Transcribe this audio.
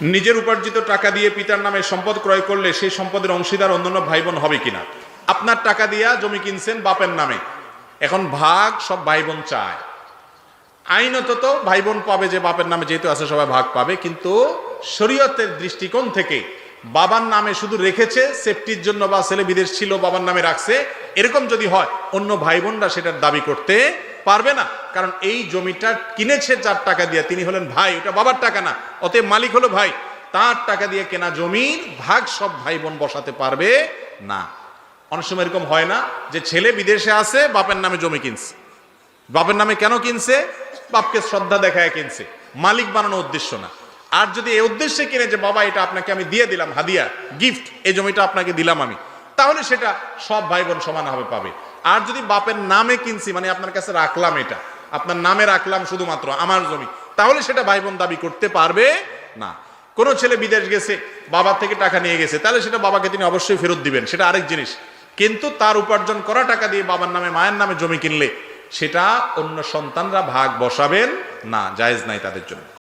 নিজের উপার্জিত টাকা দিয়ে পিতার নামে সম্পদ ক্রয় করলে সেই সম্পদের অংশীদার অন্যান্য ভাই বোন হবে কিনা? আপনার টাকা দিয়া জমি কিনছেন বাপের নামে, এখন ভাগ সব ভাই বোন চায়। আইনত তো ভাই বোন পাবে, যে বাপের নামে যেহেতু আছে সবাই ভাগ পাবে, কিন্তু শরীয়তের দৃষ্টিকোণ থেকে বাবার নামে শুধু রেখেছে সেফটির জন্য, বা ছেলে বিদেশ ছিল বাবার নামে রাখছে, এরকম যদি হয় অন্য ভাই বোনরা সেটার দাবি করতে পারবে না। কারণ এই জমিটা কিনেছে যার টাকা দিয়ে তিনি হলেন ভাই, ওটা বাবার টাকা না, অতএব মালিক হলো ভাই। তার টাকা দিয়ে কেনা জমির ভাগ সব ভাই বোন বসাতে পারবে না। অনেক সময় এরকম হয় না যে ছেলে বিদেশে আছে বাপের নামে জমি কিনছে, বাপের নামে কেন কিনছে? বাপকে শ্রদ্ধা দেখায় কিনছে, মালিক বানানোর উদ্দেশ্য না। আর যদি এই উদ্দেশ্যে কিনে যে বাবা এটা আপনাকে আমি দিয়ে দিলাম হাদিয়া, গিফট, এই জমিটা আপনাকে দিলাম আমি, তাহলে সেটা সব ভাই বোন সমানভাবে পাবে। আর যদি বাপের নামে কিনছি, মানে আপনার কাছে রাখলাম, এটা আপনার নামে রাখলাম শুধুমাত্র আমার জমি, তাহলে সেটা ভাই বোন দাবি করতে পারবে না। কোনো ছেলে বিদেশ গেছে, বাবার থেকে টাকা নিয়ে গেছে, তাহলে সেটা বাবাকে তিনি অবশ্যই ফেরত দিবেন, সেটা আরেক জিনিস। কিন্তু তার উপার্জন করা টাকা দিয়ে বাবার নামে মায়ের নামে জমি কিনলে সেটা অন্য সন্তানরা ভাগ বসাবেন না, জায়েজ নাই তাদের জন্য।